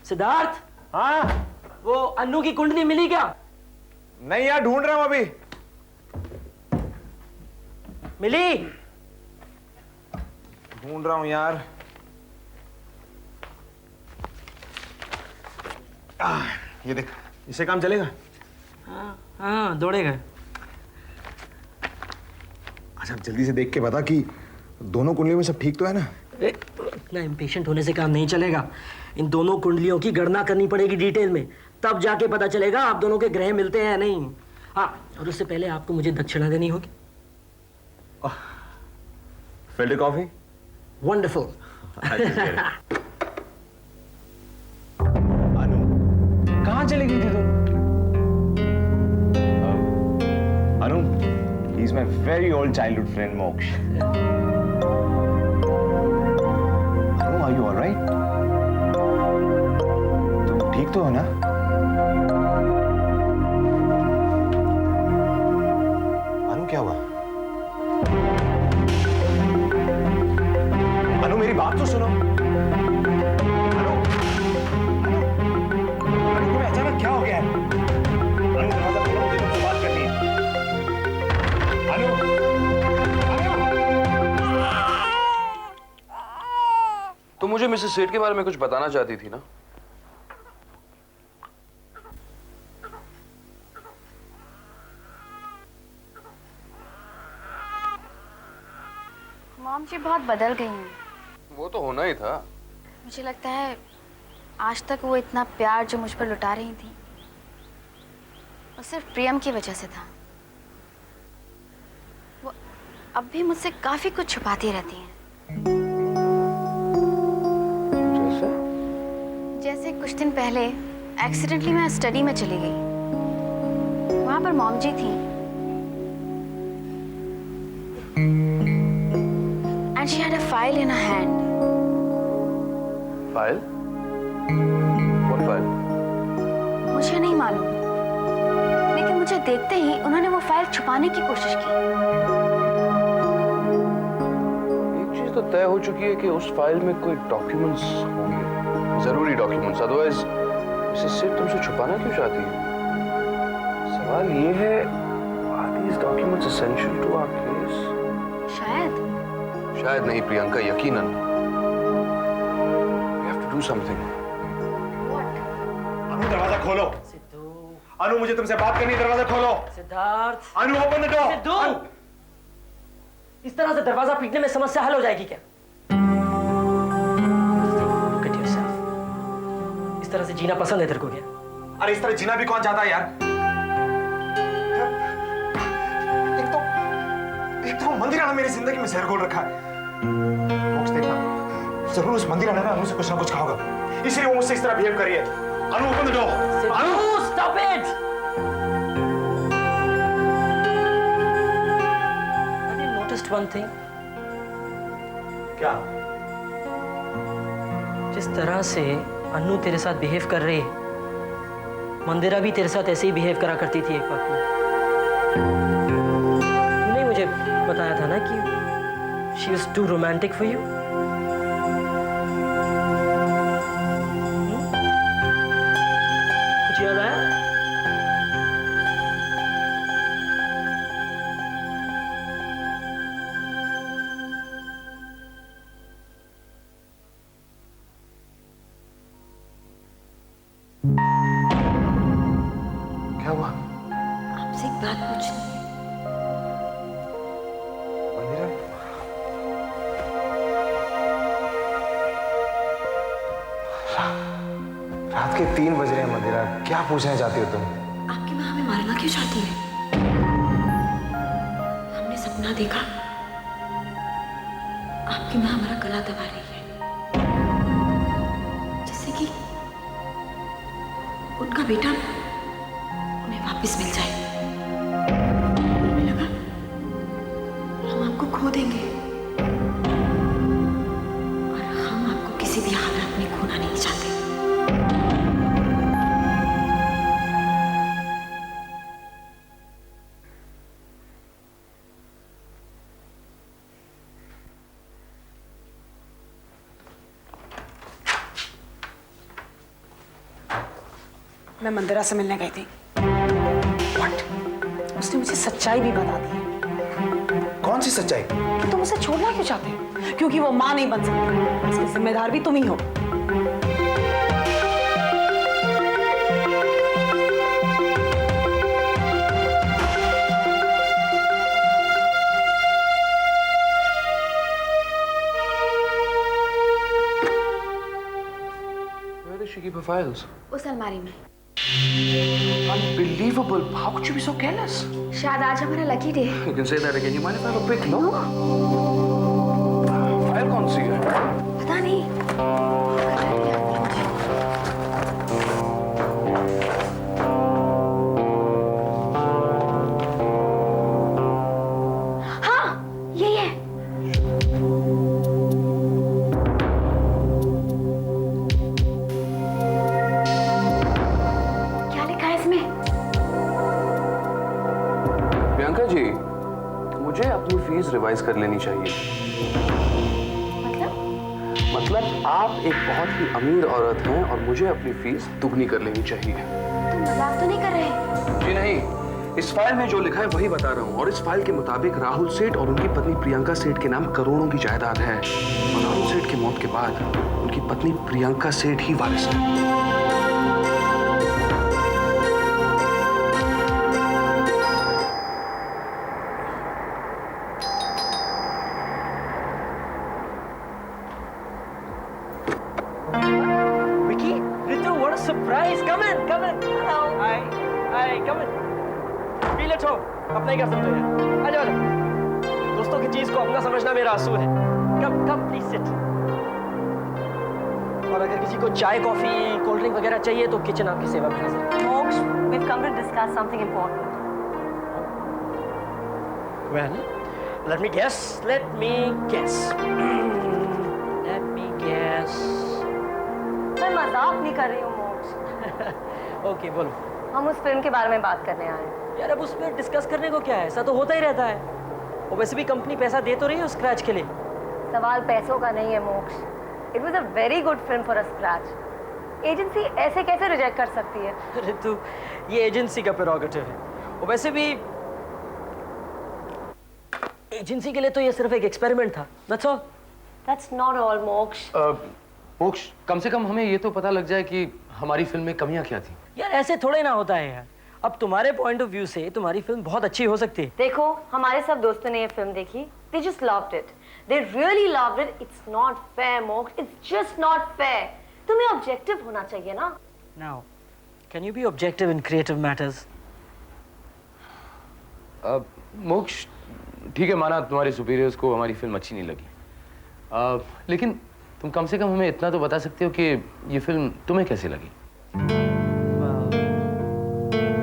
सिद्धार्थ, हाँ? वो अन्नू की कुंडली मिली क्या? नहीं यार, ढूंढ रहा हूं अभी। मिली? ढूंढ रहा हूं यार। ये देख, इससे काम चलेगा? हाँ हाँ, दौड़ेगा। अच्छा, जल्दी से देख के बता कि दोनों कुंडलियों में सब ठीक तो है ना? इतना इम्पेशेंट होने से काम नहीं चलेगा। इन दोनों कुंडलियों की गणना करनी पड़ेगी डिटेल में, तब जाके पता चलेगा आप दोनों के ग्रह मिलते हैं या नहीं। हाँ, और उससे पहले आपको मुझे दक्षिणा देनी होगी। Filter coffee? वंडरफुल। अनु, कहाँ चली गई थी तुम? अनु, he is my very old childhood friend Moksh. Anu, are you all right? तुम ठीक तो हो ना? अनु, क्या हुआ? अनु, मेरी बात तो सुनो। अनु, अनु, अनु, तुम्हें अचानक क्या हो गया है? अनु, दरवाजा खोलो, मुझे तुमसे बात करनी है। अनु, तो मुझे मिसेस सेठ के बारे में कुछ बताना चाहती थी ना? मॉम जी बहुत बदल गई हैं। वो तो होना ही था। मुझे लगता है आज तक वो इतना प्यार जो मुझ पर लुटा रही थी वो सिर्फ प्रियम की वजह से था। वो अब भी मुझसे काफी कुछ छुपाती रहती हैं। जैसे? जैसे कुछ दिन पहले एक्सीडेंटली मैं स्टडी में चली गई। वहां पर मॉम जी थी and she had a file in her hand. File? What file? मुझे नहीं मालूम, लेकिन मुझे देखते ही उन्होंने वो फाइल छुपाने की कोशिश की। एक चीज तो तय हो चुकी है कि उस फाइल में कोई डॉक्यूमेंट्स होंगे, जरूरी डॉक्यूमेंट्स। अदरवाइज मिसेस सेठ तुमसे छुपाना क्यों चाहती है? सवाल ये है, are these documents essential to our case? शायद। शायद नहीं प्रियंका, यकीनन। We have to do something. अनु, दरवाजा खोलो। सिद्धू। अनु, मुझे तुमसे बात करनी है, दरवाजा खोलो। सिद्धार्थ। अनु, ओपन द डोर। सिद्धू, इस तरह से दरवाजा पीटने में समस्या हल हो जाएगी क्या? Look at yourself. इस तरह से जीना पसंद है तेरे को क्या? अरे इस तरह जीना भी कौन चाहता है यार? एक तो मंदिरा ने मेरी जिंदगी में जहर घोल रखा है। मोक्ष, देखना, जरूर उस मंदिरा ने अनु से कुछ ना कुछ कहा होगा, इसलिए वो मुझसे इस तरह बिहेव कर रही है। Anu, open the door. Sidhu, stop it! Have you noticed one thing? क्या? जिस तरह से अन्नू तेरे साथ बिहेव कर रही है, मंदिरा भी तेरे साथ ऐसे ही बिहेव करा करती थी एक वक्त में। तूने मुझे बताया था ना कि she was too romantic for you? कुछ याद आया? क्या हुआ? आपसे एक बात पूछनी है। मंदिरा, रात के 3 बज रहे हैं। मंदिरा, क्या पूछना चाहती हो तुम? आपकी माँ हमें मारना क्यों चाहती है? हमने सपना देखा, आपकी माँ हमारा गला दबा रही है, जैसे कि उनका बेटा उन्हें वापस मिल जाए। हमें लगा हम आपको खो देंगे, और हम आपको किसी भी हालत में खोना नहीं चाहते। मैं मंदिरा से मिलने गई थी। What? उसने मुझे सच्चाई भी बता दी है कौन सी सच्चाई? कि तुम उसे छोड़ना क्यों चाहते हो, क्योंकि वो माँ नहीं बन सकती, इसकी जिम्मेदार भी तुम ही हो। Where does she keep her files? उस अलमारी में। Unbelievable. How could you be so careless? शायद आज हमारा लकी डे है। You can say that again. You mind if I have a quick look? File कौन सी है? पता नहीं। हाँ, यही है। क्या लिखा है इसमें? प्रियंका जी, मुझे अपनी फीस रिवाइज कर लेनी चाहिए। मतलब आप एक बहुत ही अमीर औरत हैं और मुझे अपनी फीस दुगनी कर लेनी चाहिए। तुम मजाक तो नहीं कर रहे? जी नहीं, इस फाइल में जो लिखा है वही बता रहा हूँ और इस फाइल के मुताबिक राहुल सेठ और उनकी पत्नी प्रियंका सेठ के नाम करोड़ों की जायदाद है और राहुल सेठ की मौत के बाद उनकी पत्नी प्रियंका सेठ ही वारिस है। Vicky, Ritu, what a surprise! Come in, come in. Hello. Hi, come in. Feel at home. अपना ही कर सकते हो। आ जाओ। दोस्तों की चीज को अपना समझना मेरा असूल है। Come, please sit. और अगर किसी को चाय, कॉफी, कोल्ड ड्रिंक वगैरह चाहिए तो किचन आपकी सेवा में हाजिर है। Moksh, we've come to discuss something important. Well, let me guess. Let me guess. मैं मजाक नहीं कर रही हूँ मोक्ष। ओके, बोलो। हम उस फिल्म के बारे में बात करने आए हैं। यार अब उसमें डिस्कस करने को क्या है, ऐसा तो होता ही रहता है। और वैसे भी कंपनी पैसा दे तो रही है स्क्रैच के लिए। सवाल पैसों का नहीं है मोक्ष। It was a very good film for a scratch. Agency ऐसे कैसे रिजेक्ट कर सकती है? रितु, ये एजेंसी का प्रेरोगेटिव है। और वैसे भी एजेंसी के लिए तो ये सिर्फ एक एक्सपेरिमेंट था। That's all. That's not all, मोक्ष। मोक्ष, कम से कम हमें ये तो पता लग जाए कि हमारी फिल्म में कमियां क्या थी। यार ऐसे थोड़े ना होता है यार। अब तुम्हारे पॉइंट ऑफ व्यू से तुम्हारी फिल्म बहुत अच्छी हो सकती है। देखो, हमारे सब दोस्तों ने ये फिल्म देखी। They just loved it. They really loved it. It's not fair, मोक्ष। It's just not fair. तुम्हें ऑब्जेक्टिव होना चाहिए ना। Now, can you be objective in creative matters? मोक्ष, ठीक है, माना तुम्हारे सुपीरियर्स को हमारी फिल्म अच्छी नहीं लगी, लेकिन तुम कम से कम हमें इतना तो बता सकते हो कि ये फिल्म तुम्हें कैसी लगी।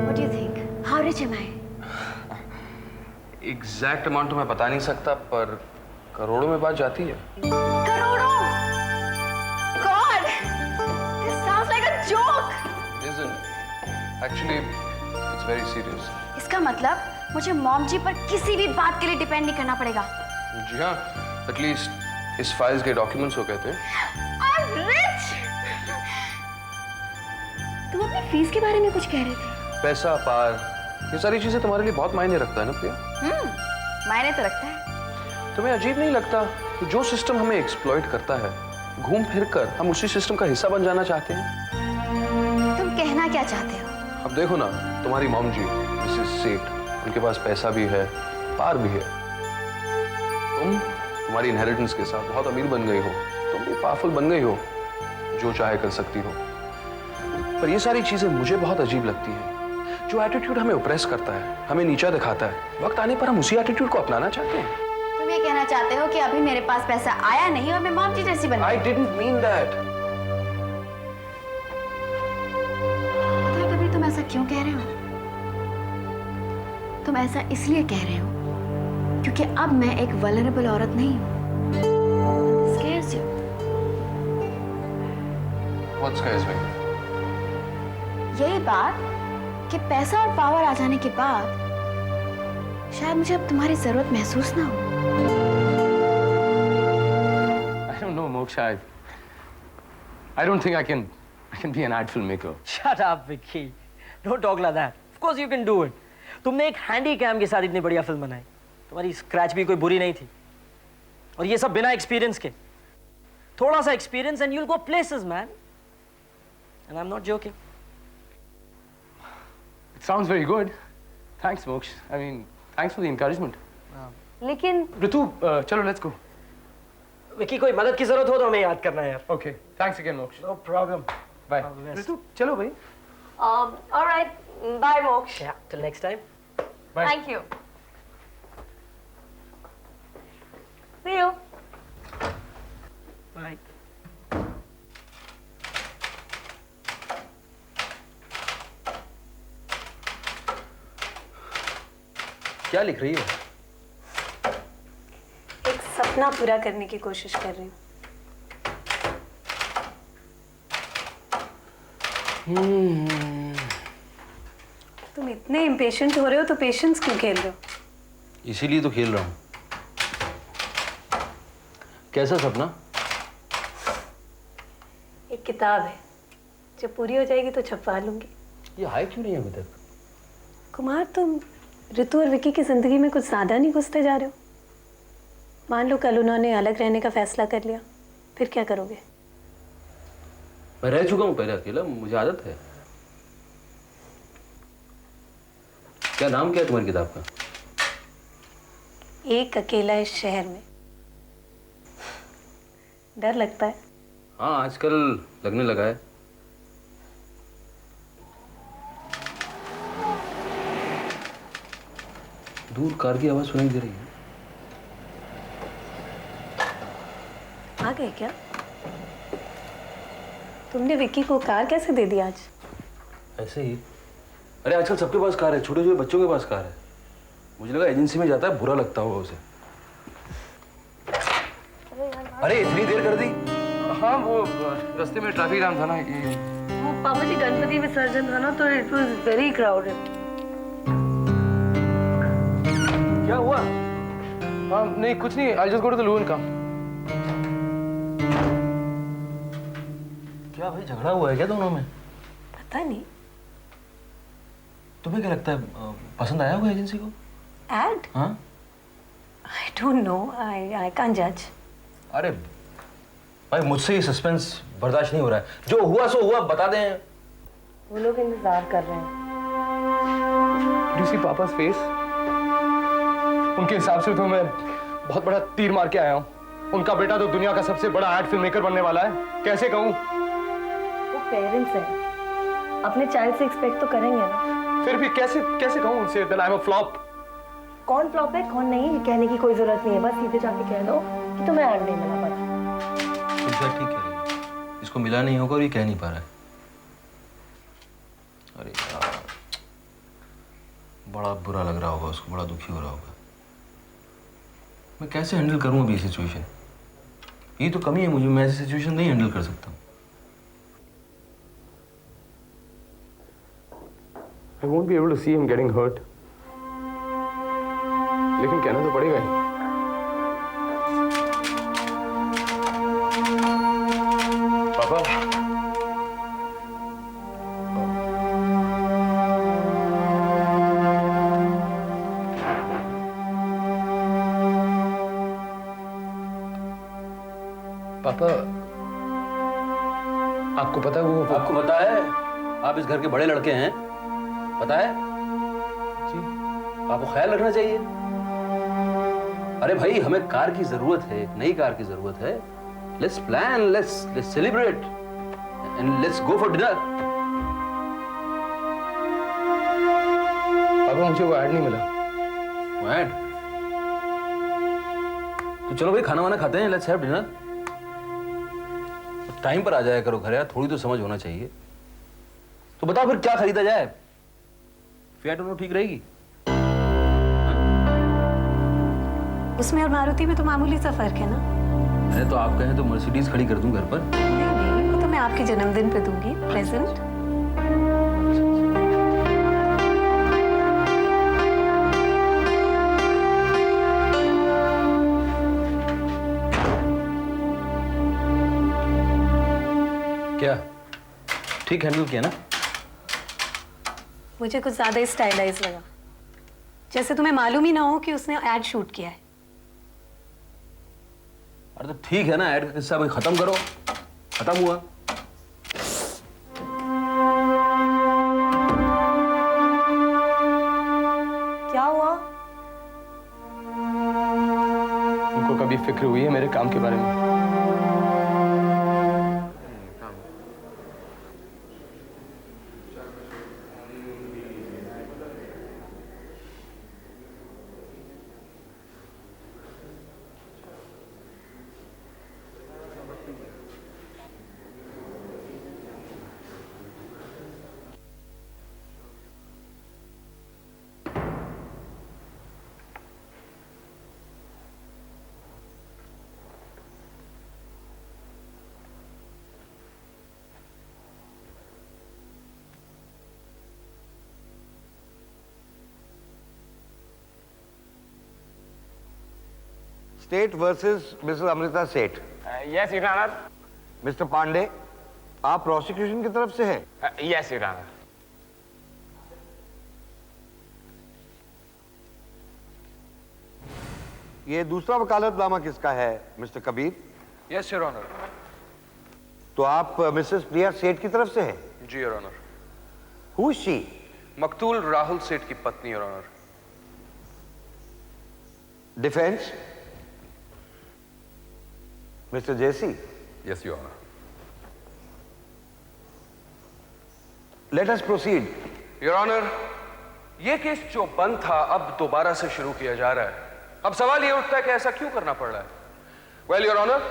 What do you think? How rich am I? Exact amount तो मैं बता नहीं सकता, पर करोड़ों में बात जाती है। करोड़ों? God, this sounds like a joke. Isn't? Actually, it's very serious. इसका मतलब मुझे मॉम जी पर किसी भी बात के लिए डिपेंड नहीं करना पड़ेगा। जी हाँ, एटलीस्ट इस फाइल्स के डॉक्यूमेंट्स को कहते हैं। I'm rich. तुम अपनी फीस के बारे में कुछ कह रहे थे। पैसा, पार, ये सारी चीजें तुम्हारे लिए बहुत मायने रखता है ना प्रिया? मायने तो रखता है। तुम्हें अजीब नहीं लगता कि जो सिस्टम हमें एक्सप्लॉइट करता है, घूम फिर कर हम उसी सिस्टम का हिस्सा बन जाना चाहते हैं? तुम कहना क्या चाहते हो? अब देखो ना, तुम्हारी मॉम जी मिसेस सेठ, उनके पास पैसा भी है, पार भी है। तुम्हारी इनहेरिटेंस के साथ बहुत अमीर बन गई हो, तुम भी पावरफुल बन गई हो, जो चाहे कर सकती हो। पर ये सारी चीजें मुझे बहुत अजीब लगती हैं। जो एटीट्यूड हमें ओप्रेस करता है, हमें नीचा दिखाता है, वक्त आने पर हम उसी एटीट्यूड को अपनाना चाहते हैं। तुम ये कहना चाहते हो कि अभी मेरे पास पैसा आया नहीं और मैं मॉम जी जैसी बन I didn't mean that. पता है कभी तुम ऐसा क्यों कह रहे हो? तुम ऐसा इसलिए कह रहे हो क्योंकि अब मैं एक वल्नरेबल औरत नहीं हूँ। Scares you? What scares me? यही बात कि पैसा और पावर आ जाने के बाद शायद मुझे अब तुम्हारी जरूरत महसूस ना हो। I don't know, Moksha. I don't think I can I can be an ad filmmaker. Shut up, Vicky. Don't talk like that. Of course you can do it. तुमने एक हैंडी कैम के साथ इतनी बढ़िया फिल्म बनाई. तुम्हारी scratch भी कोई बुरी नहीं थी. और ये सब बिना एक्सपीरियंस के. थोड़ा सा experience and you'll go places, man. And I'm not joking. It sounds very good. Thanks, Moksh. I mean, thanks for the encouragement. लेकिन Ritu, चलो let's go. विकी कोई मदद की जरूरत हो तो हमें याद करना है यार. Okay. Thanks again, Moksh. No problem. Bye. All the best. Ritu, चलो भाई. all right, bye Moksh. Yeah. Till next time. Bye. Thank you. See you. Bye. क्या लिख रही हो? एक सपना पूरा करने की कोशिश कर रही हूँ। तुम इतने इम्पेशेंट हो रहे हो तो पेशेंस क्यों खेल रहे हो? इसीलिए तो खेल रहा हूँ। कैसा सपना? एक किताब है, जब पूरी हो जाएगी तो छपवा लूंगी। ये हाई क्यों नहीं है अभी तक? कुमार, तुम ऋतु और विकी की जिंदगी में कुछ ज्यादा नहीं घुसते जा रहे हो? मान लो कल उन्होंने अलग रहने का फैसला कर लिया, फिर क्या करोगे? मैं रह चुका हूँ पहले अकेला, मुझे आदत है। क्या नाम क्या है तुम्हारी किताब का? एक अकेला इस शहर में। डर लगता है? हाँ, आजकल लगने लगा है। दूर कार की आवाज सुनाई दे रही है। आ गए क्या? तुमने विक्की को कार कैसे दे दी आज? ऐसे ही। अरे आजकल सबके पास कार है, छोटे छोटे बच्चों के पास कार है। मुझे लगा एजेंसी में जाता है, बुरा लगता होगा उसे। अरे इतनी देर कर दी? हाँ, वो रास्ते में ट्रैफिक जाम था ना ये। वो पापा जी गणपति विसर्जन था ना, तो इट वाज वेरी क्राउडेड। क्या हुआ? हाँ, नहीं कुछ नहीं। I'll just go to the loo and come. क्या भाई, झगड़ा हुआ है क्या दोनों में? पता नहीं। तुम्हें क्या लगता है, पसंद आया होगा एजेंसी को? एड? हाँ? I don't know. I can't judge. अरे भाई, मुझसे ये सस्पेंस बर्दाश्त नहीं हो रहा है। जो हुआ सो हुआ, बता दें। वो लोग इंतजार कर रहे हैं। Do you see Papa's face? उनके हिसाब से तो मैं बहुत बड़ा तीर मार के आया हूँ। उनका बेटा तो दुनिया का सबसे बड़ा एड फिल्म मेकर बनने वाला है। कैसे कहूँ? वो पेरेंट्स हैं, अपने चाइल्ड से एक्सपेक्ट तो करेंगे ना। फिर भी कैसे कहूँ उनसे that I'm a flop? कौन फ्लॉप है कौन नहीं, ये कहने की कोई जरूरत नहीं है। बस सीधे जाके कह दो कि तुम्हें एड नहीं मिला। बस ठीक है, इसको मिला नहीं होगा और ये कह नहीं पा रहा है। अरे यार, बड़ा बुरा लग रहा होगा उसको, बड़ा दुखी हो रहा होगा। मैं कैसे हैंडल करूं अभी सिचुएशन? ये तो कमी है मुझे, मैं ऐसी सिचुएशन नहीं हैंडल कर सकता। I won't be able to see him getting hurt. लेकिन कहना तो पड़ेगा ही। पापा, पापा, आपको पता है वो आपको पता है, आप इस घर के बड़े लड़के हैं, पता है? जी। आपको ख्याल रखना चाहिए। अरे भाई, हमें कार की जरूरत है, एक नई कार की जरूरत है। Let's plan, let's celebrate and let's go for dinner. पापा, मुझे वो ऐड नहीं मिला। वो ऐड? तो चलो भाई, खाना वाना खाते हैं, लेट्स हैव डिनर। टाइम पर आ जाया करो घर यार, थोड़ी तो समझ होना चाहिए। तो बताओ फिर क्या खरीदा जाए? फिएट उनो ठीक रहेगी? उसमें और मारुति में तो मामूली सा फर्क है ना? अरे तो आप कहें तो मर्सिडीज खड़ी कर दूं घर पर। नहीं, वो तो मैं आपके जन्मदिन पे दूंगी प्रेजेंट। क्या? ठीक हैंडल किया ना? मुझे कुछ ज्यादा ही स्टाइलाइज लगा, जैसे तुम्हें मालूम ही ना हो कि उसने एड शूट किया है। अरे तो ठीक है ना, ऐड का किस्सा भाई खत्म करो, खत्म हुआ। क्या हुआ? तुमको कभी फिक्र हुई है मेरे काम के बारे में? State versus Mrs Amrita Seth. Yes your honour. Mr Pandey, आप प्रोसिक्यूशन की तरफ से हैं? Yes your honour. ये दूसरा वकालतनामा किसका है Mr Kabir? Yes your honour. तो आप मिसेस प्रिया सेठ की तरफ से हैं? जी your honour. Who is she? मकतूल राहुल सेठ की पत्नी your honour. Defence? Mr Jesse? Yes your honour. Let us proceed. Your honour, ये केस जो बंद था अब दोबारा से शुरू किया जा रहा है। अब सवाल ये उठता है कि ऐसा क्यों करना पड़ रहा है? वेल योर ऑनर,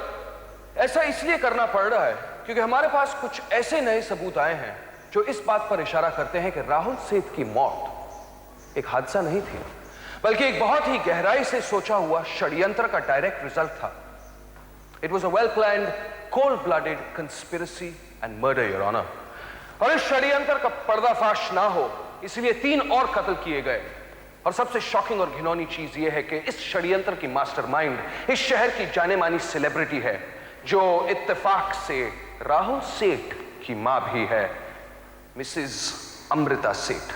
ऐसा इसलिए करना पड़ रहा है क्योंकि हमारे पास कुछ ऐसे नए सबूत आए हैं जो इस बात पर इशारा करते हैं कि राहुल सेठ की मौत एक हादसा नहीं थी, बल्कि एक बहुत ही गहराई से सोचा हुआ षड्यंत्र का डायरेक्ट रिजल्ट था। It was a well planned, cold blooded conspiracy and murder your honour. और इस षड्यंत्र का पर्दाफाश ना हो इसलिए 3 और कत्ल किए गए। और सबसे शॉकिंग और घिनौनी चीज यह है कि इस षड्यंत्र की मास्टरमाइंड इस शहर की जाने मानी सेलिब्रिटी है, जो इत्तेफाक से राहुल सेठ की मां भी है, मिसेस अमृता सेठ।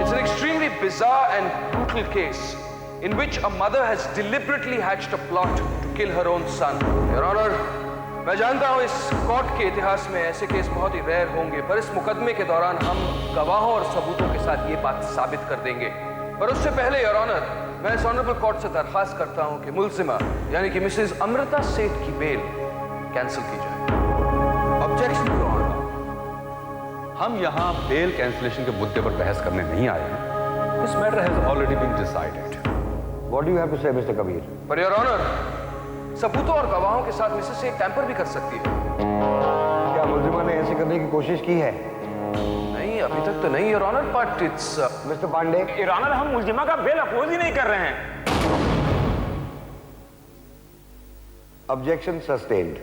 It's an extremely bizarre and brutal case in which a mother has deliberately hatched a plot to kill her own son. Your Honor, मैं जानता हूं इस कोर्ट के इतिहास में ऐसे केस बहुत ही रेयर होंगे, पर इस मुकदमे के दौरान हम गवाहों और सबूतों के साथ ये बात साबित कर देंगे। पर उससे पहले योर ऑनर, मैं इस ऑनरेबल कोर्ट से दरखास्त करता हूं कि मुल्जिमा यानी कि मिसेस अमृता सेठ की बेल कैंसिल की जाए। ऑब्जेक्शन योर ऑनर, हम यहां बेल कैंसिलेशन के मुद्दे पर बहस करने नहीं आए हैं। This matter has already been decided. What do you have to say Mr Kabir? पर योर ऑनर, सबूतों और गवाहों के साथ मिसेस सेठ टैंपर भी कर सकती है। क्या मुल्जिमा ने ऐसे करने की कोशिश की है? नहीं, अभी तक तो नहीं your honour, but it's mister Pandey. Your honour, हम मुल्जिमा का बेल अपोज ही नहीं कर रहे हैं। Objection sustained.